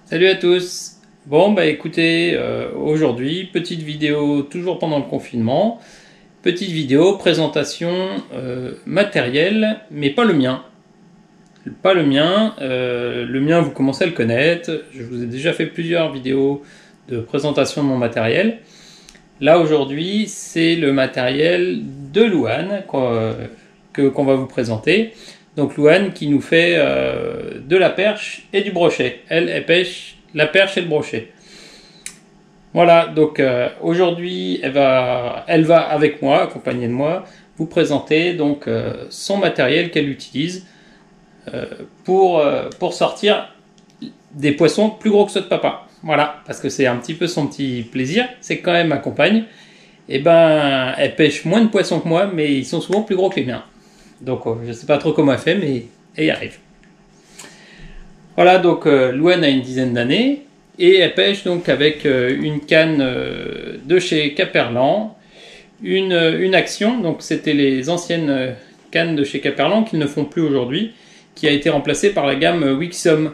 Salut à tous. Bon bah écoutez, aujourd'hui petite vidéo toujours pendant le confinement, petite vidéo présentation matériel, mais pas le mien. Pas le mien. Le mien vous commencez à le connaître. Je vous ai déjà fait plusieurs vidéos de présentation de mon matériel. Là aujourd'hui c'est le matériel de Louane qu'on va vous présenter. Donc Louane qui nous fait de la perche et du brochet. Elle pêche la perche et le brochet. Voilà, donc aujourd'hui elle va avec moi, accompagnée de moi, vous présenter donc son matériel qu'elle utilise pour sortir des poissons plus gros que ceux de papa. Voilà, parce que c'est un petit peu son petit plaisir, c'est que quand elle m'accompagne, et ben elle pêche moins de poissons que moi, mais ils sont souvent plus gros que les miens. Donc je ne sais pas trop comment elle fait, mais elle y arrive. Voilà, donc Louane a une dizaine d'années et elle pêche donc avec une canne de chez Caperlan, une Action, donc c'était les anciennes cannes de chez Caperlan qu'ils ne font plus aujourd'hui, qui a été remplacée par la gamme Wixom.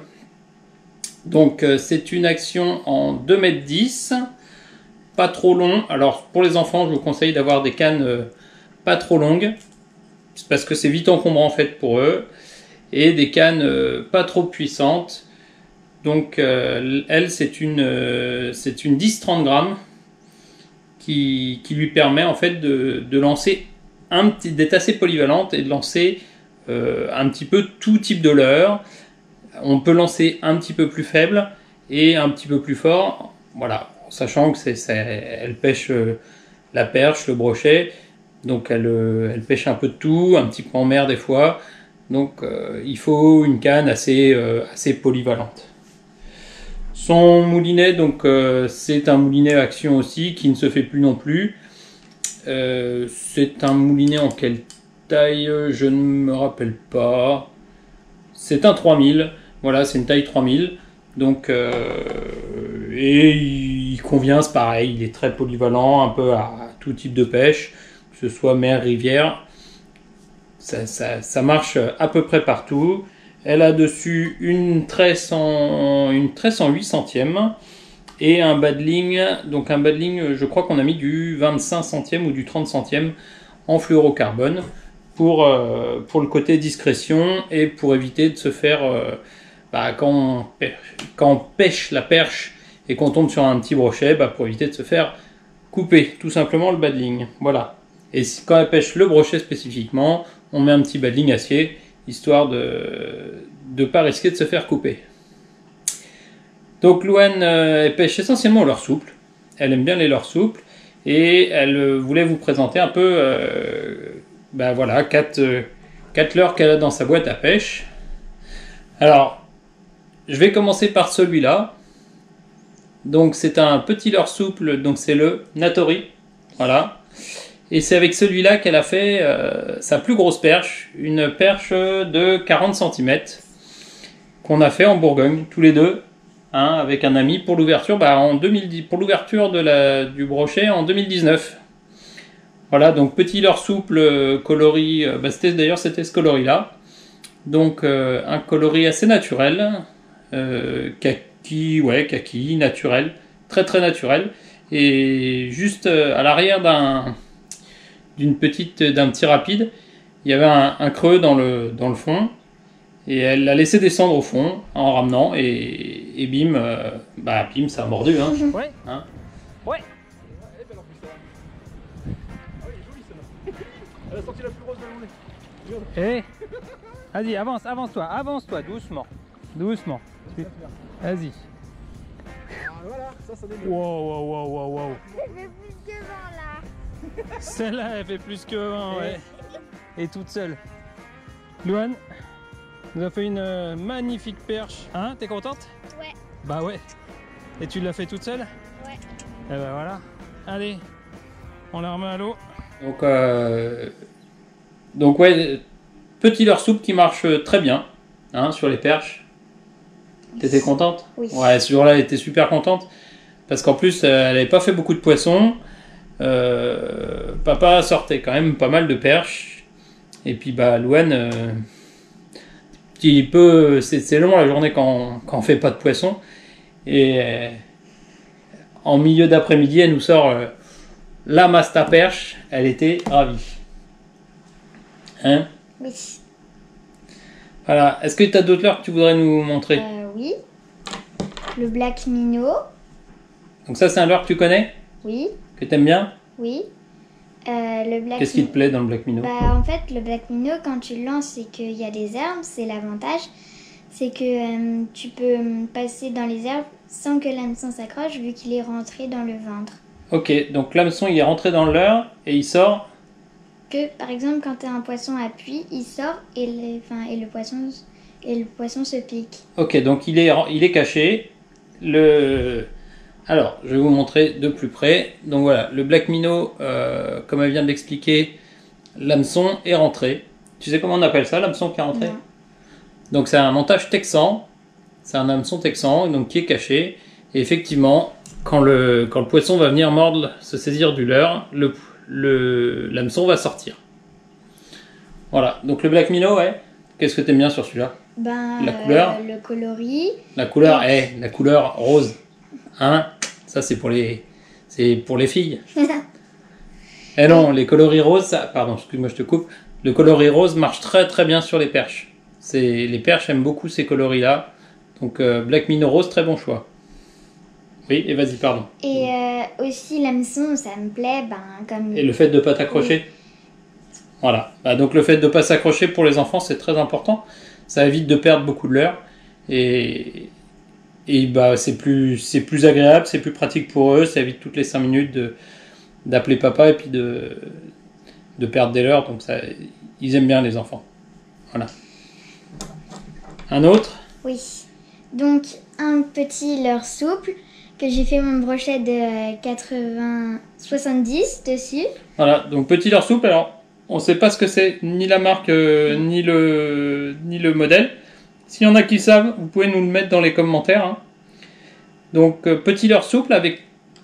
Donc c'est une Action en 2,10 m, pas trop long. Alors pour les enfants, je vous conseille d'avoir des cannes pas trop longues, parce que c'est vite encombrant en fait pour eux, et des cannes pas trop puissantes. Donc elle c'est une 10-30 grammes qui lui permet en fait de lancer d'être assez polyvalente et de lancer un petit peu tout type de leurre. On peut lancer un petit peu plus faible et un petit peu plus fort, voilà, sachant que elle pêche la perche, le brochet. Donc elle pêche un peu de tout, un petit peu en mer des fois. Donc il faut une canne assez polyvalente. Son moulinet, donc c'est un moulinet Action aussi, qui ne se fait plus non plus. C'est un moulinet en quelle taille? Je ne me rappelle pas. C'est un 3000. Voilà, c'est une taille 3000. Donc et il convient, c'est pareil, il est très polyvalent, un peu à tout type de pêche. Que ce soit mer, rivière, ça marche à peu près partout. Elle a dessus une tresse en 8 centièmes et un bas de ligne. Donc un bas de ligne, je crois qu'on a mis du 25 centièmes ou du 30 centièmes en fluorocarbone pour le côté discrétion et pour éviter de se faire, quand on pêche la perche et qu'on tombe sur un petit brochet, pour éviter de se faire couper tout simplement le bas de ligne. Voilà. Et quand elle pêche le brochet spécifiquement, on met un petit bas de ligne acier, histoire de ne pas risquer de se faire couper. Donc Louane elle pêche essentiellement au leurre souple. Elle aime bien les leurres souples. Et elle voulait vous présenter un peu voilà, 4 leurres qu'elle a dans sa boîte à pêche. Alors, je vais commencer par celui-là. Donc c'est un petit leurre souple, donc c'est le Natori. Voilà. Et c'est avec celui-là qu'elle a fait sa plus grosse perche, une perche de 40 cm qu'on a fait en Bourgogne, tous les deux, hein, avec un ami pour l'ouverture pour l'ouverture du brochet en 2019. Voilà, donc petit leurre souple coloris, d'ailleurs c'était ce coloris-là. Donc un coloris assez naturel, kaki, naturel, très très naturel. Et juste à l'arrière d'un petit rapide, il y avait un creux dans le fond, et elle l'a laissé descendre au fond en ramenant, et bim, bim, ça a mordu, hein. Ouais. Hein. Ouais. Elle a sorti la plus grosse de la journée. Vas-y, avance-toi, doucement. Doucement. Vas-y. Voilà, ça démarre. Wow. Elle fait plus que 20 là. Celle-là, elle fait plus que 20, ouais. Et toute seule. Louane nous a fait une magnifique perche. Hein, t'es contente? Ouais. Bah ouais. Et tu l'as fait toute seule? Ouais. Et ben voilà. Allez, on la remet à l'eau. Donc ouais, petit leurre souple qui marche très bien, hein, sur les perches. T'étais contente? Oui. Ouais, ce jour-là, elle était super contente. Parce qu'en plus, elle n'avait pas fait beaucoup de poissons. Papa sortait quand même pas mal de perches. Et puis, Louane, c'est long la journée quand on fait pas de poissons. Et en milieu d'après-midi, elle nous sort la Masta perche. Elle était ravie. Hein? Oui. Voilà. Est-ce que tu as d'autres leurres que tu voudrais nous montrer? Oui. Le Black Minnow. Donc ça, c'est un leurre que tu connais? Oui. Que tu aimes bien? Oui. Le Black Qu'est-ce qui te plaît dans le Black Minnow? Bah, en fait, le Black Minnow, quand tu le lances et qu'il y a des herbes, c'est l'avantage. C'est que tu peux passer dans les herbes sans que l'hameçon s'accroche vu qu'il est rentré dans le ventre. Ok, donc l'hameçon il est rentré dans le leurre et il sort. Que par exemple, quand tu as un poisson à puits, il sort et le poisson se pique. Ok, donc il est caché. Alors, je vais vous montrer de plus près. Donc voilà, le Black Minnow, comme elle vient de l'expliquer, l'hameçon est rentré. Tu sais comment on appelle ça, l'hameçon qui est rentré? Non. Donc c'est un montage texan. C'est un hameçon texan donc qui est caché. Et effectivement, quand le poisson va venir mordre, se saisir du leurre, l'hameçon va sortir. Voilà, donc le Black Minnow, ouais. Qu'est-ce que t'aimes bien sur celui-là? Ben, La couleur. le coloris. La couleur, la couleur rose. Hein? Ça c'est pour les filles. Eh non, les coloris roses, pardon, excuse-moi, je te coupe. Le coloris rose marche très très bien sur les perches. Les perches aiment beaucoup ces coloris-là. Donc Black Minnow rose, très bon choix. Oui, et vas-y, pardon. Et aussi l'hameçon, ça me plaît, comme... Et le fait de ne pas t'accrocher. Oui. Voilà. Bah, donc le fait de ne pas s'accrocher pour les enfants, c'est très important. Ça évite de perdre beaucoup de leurre. Et bah, c'est plus agréable, c'est plus pratique pour eux. Ça évite toutes les 5 minutes d'appeler papa et puis de perdre des leurres. Donc ça, ils aiment bien les enfants. Voilà. Un autre? Oui. Donc un petit leurre souple que j'ai fait mon brochet de 70 dessus. Voilà, donc petit leurre souple. Alors, on ne sait pas ce que c'est, ni la marque, ni le modèle. S'il y en a qui savent, vous pouvez nous le mettre dans les commentaires. Hein. Donc, petit leurre souple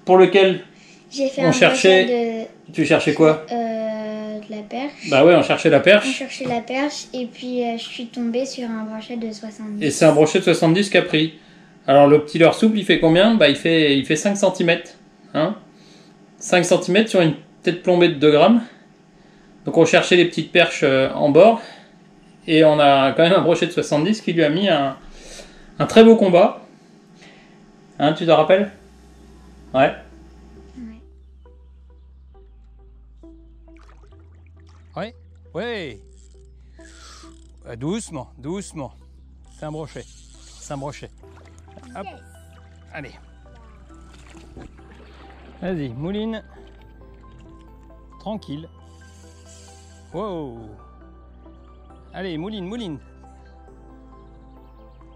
pour lequel j'ai fait on cherchait. Tu cherchais quoi? De la perche. Bah ouais, on cherchait la perche. On cherchait la perche et puis je suis tombée sur un brochet de 70. Et c'est un brochet de 70 qu'a pris. Alors le petit leurre souple, il fait combien? Bah il fait 5 cm. Hein, 5 cm sur une tête plombée de 2 grammes. Donc on cherchait les petites perches en bord. Et on a quand même un brochet de 70 qui lui a mis un très beau combat. Hein, tu te rappelles? Ouais. Ouais, ouais. Doucement, doucement. C'est un brochet. C'est un brochet. Hop. Allez. Vas-y, mouline. Tranquille. Wow. Allez, mouline, mouline.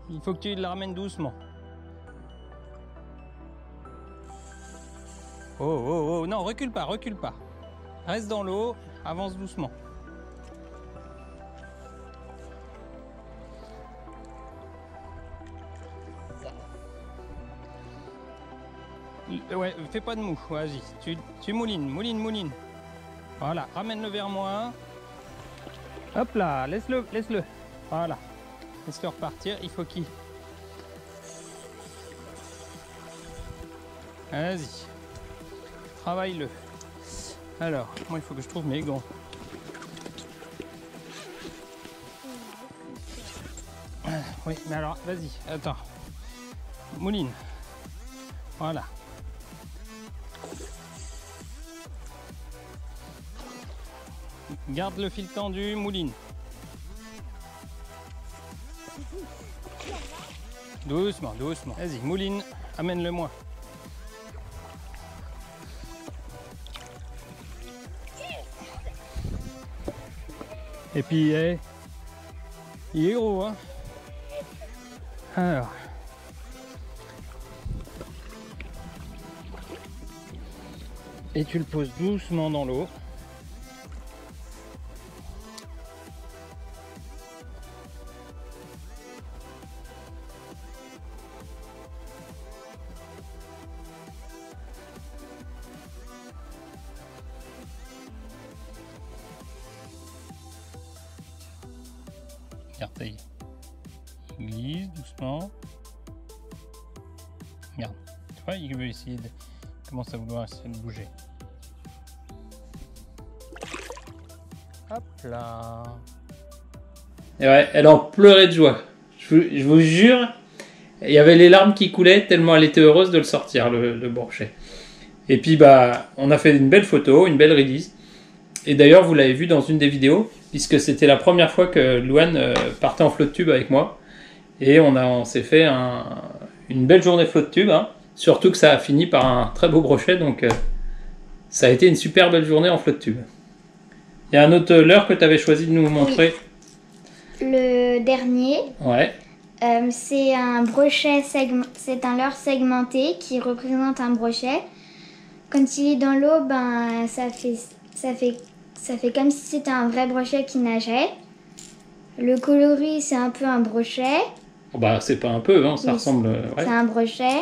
Il faut que tu la ramènes doucement. Oh, oh, oh. Non, recule pas, recule pas. Reste dans l'eau, avance doucement. Ouais, fais pas de mou, vas-y. Tu moulines, mouline, mouline. Voilà, ramène-le vers moi. Hop là, laisse-le, laisse-le. Voilà. Laisse-le repartir, il faut qu'il... Vas-y. Travaille-le. Alors, moi il faut que je trouve mes gants. Oui, mais alors, vas-y, attends. Mouline. Voilà. Garde le fil tendu, mouline. Doucement, doucement. Vas-y, mouline, amène-le moi. Et puis, il est gros, hein. Alors. Et tu le poses doucement dans l'eau. Regarde, il glisse doucement. fois, il veut essayer de... Il commence à vouloir essayer de bouger. Hop là. Et ouais, elle en pleurait de joie. Je vous jure, il y avait les larmes qui coulaient tellement elle était heureuse de le sortir, le brochet. Et puis bah, on a fait une belle photo, une belle release. Et d'ailleurs, vous l'avez vu dans une des vidéos, puisque c'était la première fois que Louane partait en flotte tube avec moi. Et on s'est fait une belle journée flotte tube, hein. Surtout que ça a fini par un très beau brochet, donc ça a été une super belle journée en flotte tube. Il y a un autre leurre que tu avais choisi de nous montrer. Oui. Le dernier, Ouais. c'est un brochet, c'est un leurre segmenté qui représente un brochet. Quand il est dans l'eau, ben, ça fait comme si c'était un vrai brochet qui nageait. Le coloris, c'est un peu un brochet. Oh bah, c'est pas un peu, hein, ça Oui, ressemble... Ouais. C'est un brochet.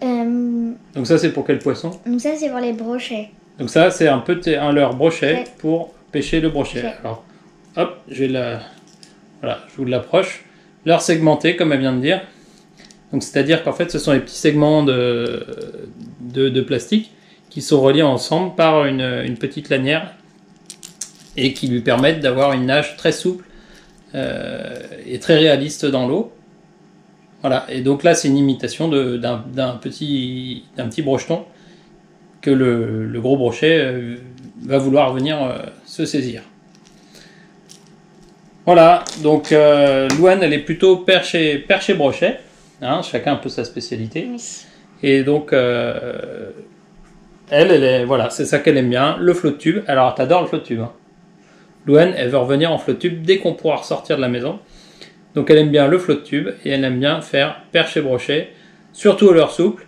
Donc ça, c'est pour quel poisson? Donc ça, c'est pour les brochets. Donc ça, c'est un leurre brochet Ouais. pour pêcher le brochet. Ouais. Alors, hop, voilà, je vous l'approche. Leurre segmenté, comme elle vient de dire. Donc c'est-à-dire qu'en fait, ce sont les petits segments de plastique qui sont reliés ensemble par une petite lanière et qui lui permettent d'avoir une nage très souple et très réaliste dans l'eau. Voilà, et donc là, c'est une imitation d'un petit brocheton que le gros brochet va vouloir venir se saisir. Voilà, donc Louane, elle est plutôt perché-brochet, hein, chacun un peu sa spécialité. Oui. Et donc, voilà, c'est ça qu'elle aime bien, le flotte tube. Alors, t'adores le flotte tube, hein. Louane, elle veut revenir en flotte tube dès qu'on pourra ressortir de la maison. Donc, elle aime bien le flotte tube et elle aime bien faire perché-brochet, surtout au leurre souple,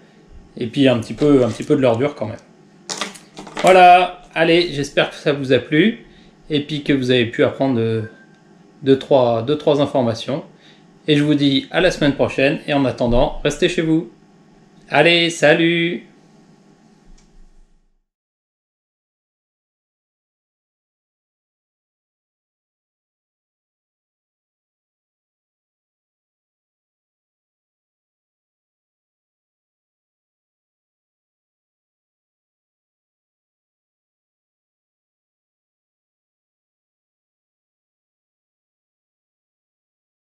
et puis un petit peu de leurre dur quand même. Voilà, allez, j'espère que ça vous a plu, et puis que vous avez pu apprendre deux, trois informations. Et je vous dis à la semaine prochaine, et en attendant, restez chez vous. Allez, salut!